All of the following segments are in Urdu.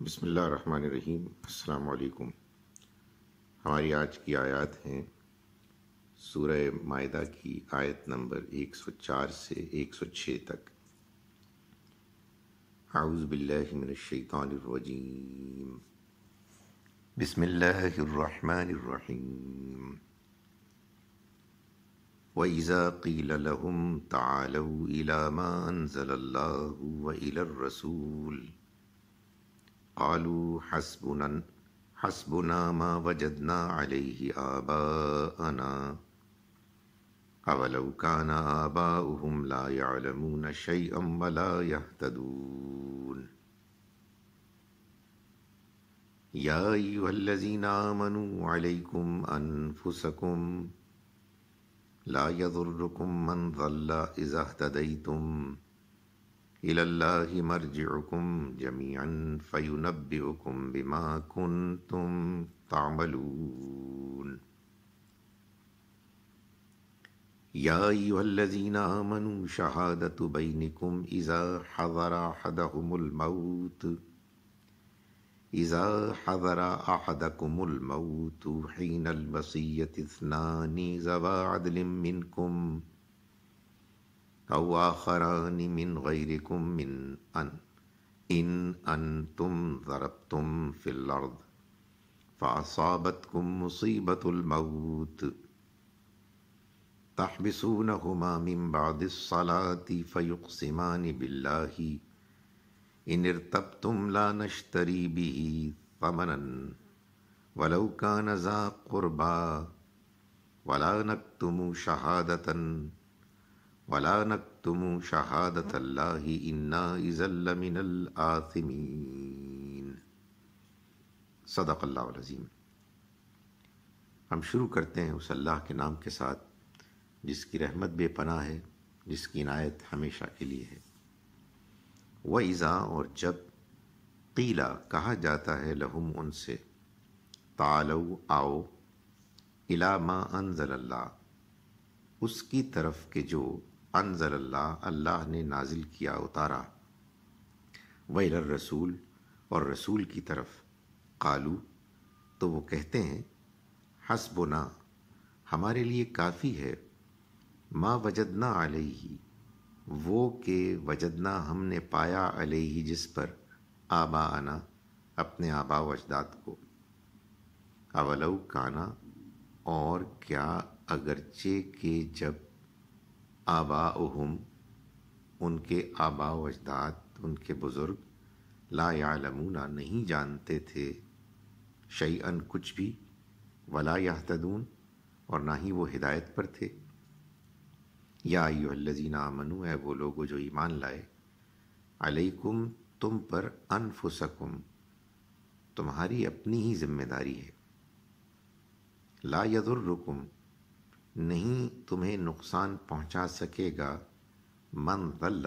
بسم اللہ الرحمن الرحیم۔ السلام علیکم۔ ہماری آج کی آیات ہیں سورہ مائدہ کی آیت نمبر 104 سے 106 تک۔ اعوذ باللہ من الشیطان الرجیم، بسم اللہ الرحمن الرحیم۔ وَإِذَا قِيلَ لَهُمْ تَعَالَوْا إِلَى مَا أَنزَلَ اللَّهُ وَإِلَى الرَّسُولِ قالوا حسبنا ما وجدنا عليه آباءنا أولو كان آباؤهم لا يعلمون شيئا ولا يهتدون يا أيها الذين آمنوا عليكم أنفسكم لا يضركم من ضل إذا اهتديتم إلى الله مرجعكم جميعا فينبئكم بما كنتم تعملون يا أيها الذين آمنوا شهادة بينكم إذا حضر أحدكم الموت حين الوصية اثنان ذوى عدل منكم أو آخران من غيركم إن أنتم ضربتم في الأرض فأصابتكم مصيبة الموت تحبسونهما من بعد الصلاة فيقسمان بالله إن ارتبتم لا نشتري به ثمنا ولو كان ذا قربى ولا نكتم شهادة الله إنا إذا لمن الآثمين۔ صدق اللہ العظیم۔ ہم شروع کرتے ہیں اس اللہ کے نام کے ساتھ جس کی رحمت بے پناہ ہے، جس کی عنایت ہمیشہ کے لیے ہے۔ وَإِذَا، اور جب، قیلا کہا جاتا ہے، لہم ان سے، تعالوا آؤ، الی ما انزل اللہ اس کی طرف کہ جو انزل اللہ نے نازل کیا، اتارا، وَإِلَى الرَّسُولِ اور رسول کی طرف، قالو تو وہ کہتے ہیں، حسبنا ہمارے لیے کافی ہے، ما وجدنا علیہ وہ کہ وجدنا ہم نے پایا، علیہ جس پر، آباءنا اپنے آبا و اجداد کو، اولو کانا اور کیا اگرچہ کہ جب، آباؤہم ان کے آبا و اجداد، ان کے بزرگ، لا یعلمون نہیں جانتے تھے، شیئن کچھ بھی، ولا یہتدون اور نہ ہی وہ ہدایت پر تھے۔ یا ایھا الذین آمنوا اے وہ لوگو جو ایمان لائے، علیکم تم پر، انفسکم تمہاری اپنی ہی ذمہ داری ہے، لا یضرکم نہیں تمہیں نقصان پہنچا سکے گا، من ضل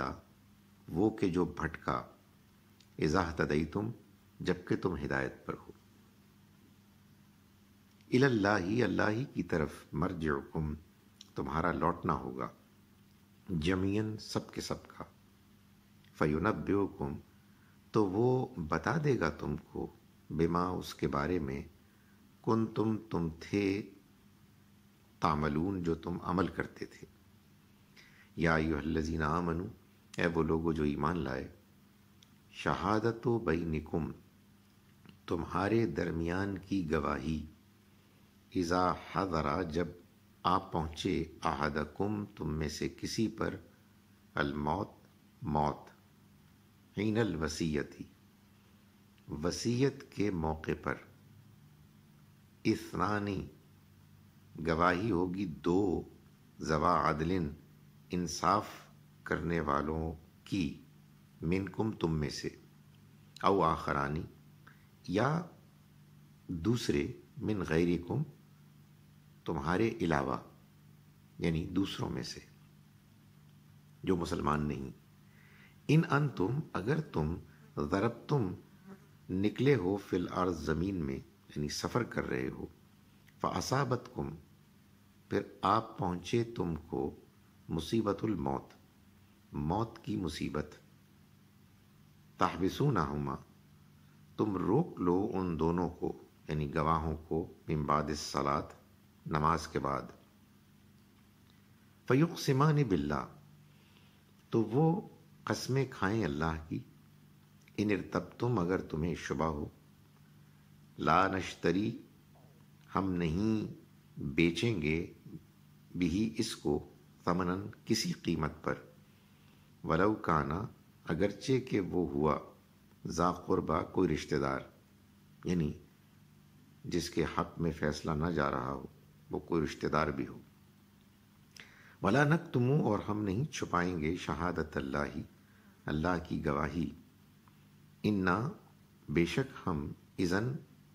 وہ کہ جو بھٹکا، اذا اہتدیتم جبکہ تم ہدایت پر ہو، الی اللہ اللہ ہی کی طرف، مرجعکم تمہارا لوٹنا ہوگا، جمیعاً سب کے سب کا، فینبئکم تو وہ بتا دے گا تم کو، بما اس کے بارے میں، کنتم تم تھے، تعملون جو تم عمل کرتے تھے۔ یا ایھا الذین آمنوا اے وہ لوگو جو ایمان لائے، شہادت بینکم تمہارے درمیان کی گواہی، اذا حضر جب آپ پہنچے، احدکم تم میں سے کسی پر، الموت موت، حین الوصیتی وصیت کے موقع پر، اثنانی گواہی ہوگی دو، ذوا عدل انصاف کرنے والوں کی، منکم تم میں سے، او آخرانی یا دوسرے، من غیرکم تمہارے علاوہ، یعنی دوسروں میں سے جو مسلمان نہیں، ان انتم اگر تم، ضربتم نکلے ہو، فی الارض زمین میں، یعنی سفر کر رہے ہو، فاصابتکم پھر آپ پہنچے تم کو، مصیبت الموت موت کی مصیبت، تحبسونہما تم روک لو ان دونوں کو، یعنی گواہوں کو، من بعد الصلاۃ، نماز کے بعد. فیقسمان باللہ، تو وہ قسمیں کھائیں اللہ کی، ان ارتبتم، اگر تمہیں شبہ ہو، لا نشتری، ہم نہیں بیچیں گے، بھی اس کو، ثمنن، کسی قیمت پر، ولو کانا، اگرچہ کہ وہ ہوا، ذا قربا، کوئی رشتہ دار، یعنی جس کے حق میں فیصلہ نہ جا رہا ہو وہ کوئی رشتہ دار بھی ہو. ولا نکتم، اور ہم نہیں چھپائیں گے، شہادت اللہ، اللہ کی گواہی، انا، بے شک ہم، اذن،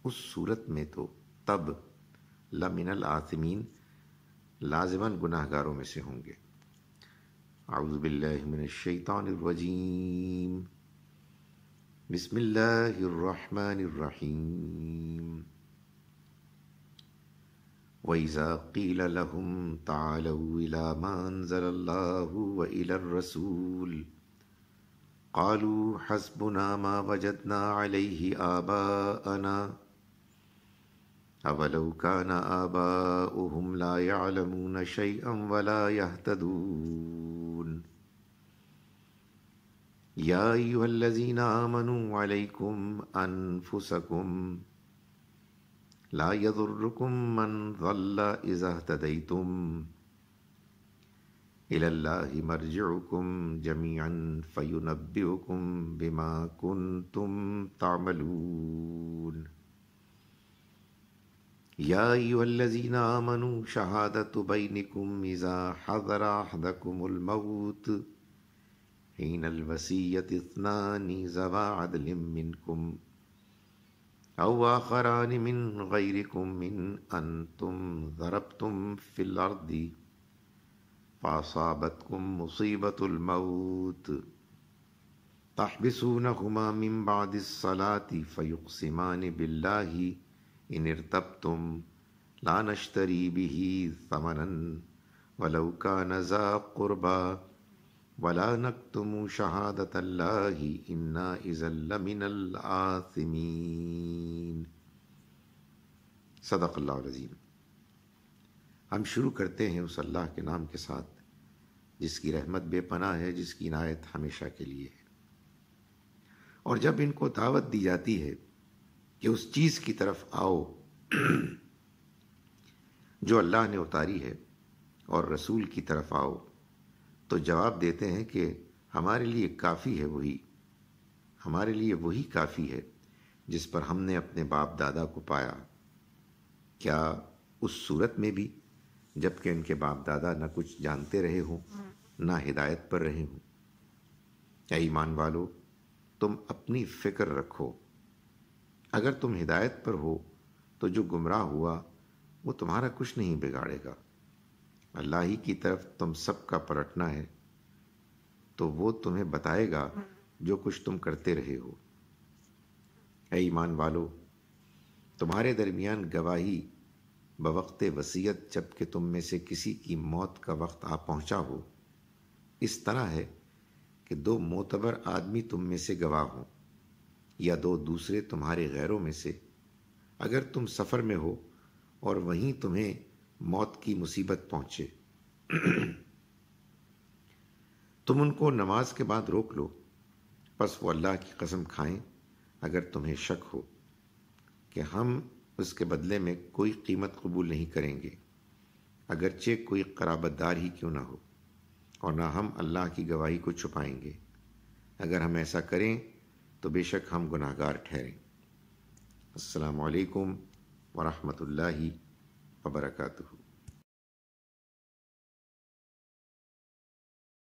اس صورت میں تو، تب، لمن الآثمین، لازماً گناہ گاروں میں سے ہوں گے. اعوذ باللہ من الشیطان الرجیم، بسم اللہ الرحمن الرحیم. وَإِذَا قِيلَ لَهُمْ تَعَالَوْا إِلَى مَا أَنزَلَ اللَّهُ وَإِلَى الرَّسُولِ قَالُوا حَسْبُنَا مَا وَجَدْنَا عَلَيْهِ آبَاءَنَا أَوَلَوْ كَانَ آبَاؤُهُمْ لَا يَعْلَمُونَ شَيْئًا وَلَا يَهْتَدُونَ. يَا أَيُّهَا الَّذِينَ آمَنُوا عَلَيْكُمْ أَنفُسَكُمْ لا يضركم من ضل إذا اهتديتم إلى الله مرجعكم جميعا فينبئكم بما كنتم تعملون. يا أيها الذين آمنوا شهادة بينكم إذا حضر أحدكم الموت حين الوصية اثنان ذوى عدل منكم أو آخران من غيركم إن أنتم ضربتم في الأرض فأصابتكم مصيبة الموت تحبسونهما من بعد الصلاة فيقسمان بالله إن ارتبتم لا نشتري به ثمنا ولو كان ذا قربى ولا نكتم شهادة الله إنا إذا لمن الآثمين. صدق اللہ العظیم. ہم شروع کرتے ہیں اس اللہ کے نام کے ساتھ جس کی رحمت بے پناہ ہے، جس کی عنایت ہمیشہ کے لیے ہے. اور جب ان کو دعوت دی جاتی ہے کہ اس چیز کی طرف آؤ جو اللہ نے اتاری ہے، اور رسول کی طرف آؤ، تو جواب دیتے ہیں کہ ہمارے لیے کافی ہے وہی، ہمارے لیے وہی کافی ہے جس پر ہم نے اپنے باپ دادا کو پایا. کیا اس صورت میں بھی جب کہ ان کے باپ دادا نہ کچھ جانتے رہے ہوں، نہ ہدایت پر رہے ہوں؟ اے ایمان والو، تم اپنی فکر رکھو. اگر تم ہدایت پر ہو تو جو گمراہ ہوا وہ تمہارا کچھ نہیں بگاڑے گا. اللہ ہی کی طرف تم سب کا پلٹنا ہے، تو وہ تمہیں بتائے گا جو کچھ تم کرتے رہے ہو. اے ایمان والو، تمہارے درمیان گواہی بوقت وصیت جب کہ تم میں سے کسی کی موت کا وقت آ پہنچا ہو اس طرح ہے کہ دو معتبر آدمی تم میں سے گواہ ہوں، یا دو دوسرے تمہارے غیروں میں سے. اگر تم سفر میں ہو اور وہیں تمہیں موت کی مصیبت پہنچے تم ان کو نماز کے بعد روک لو، پس وہ اللہ کی قسم کھائیں اگر تمہیں شک ہو کہ ہم اس کے بدلے میں کوئی قیمت قبول نہیں کریں گے، اگرچہ کوئی قرابت دار ہی کیوں نہ ہو، اور نہ ہم اللہ کی گواہی کو چھپائیں گے. اگر ہم ایسا کریں تو بے شک ہم گناہ گار ٹھہریں. السلام علیکم ورحمۃ اللہ وبرکاتہ.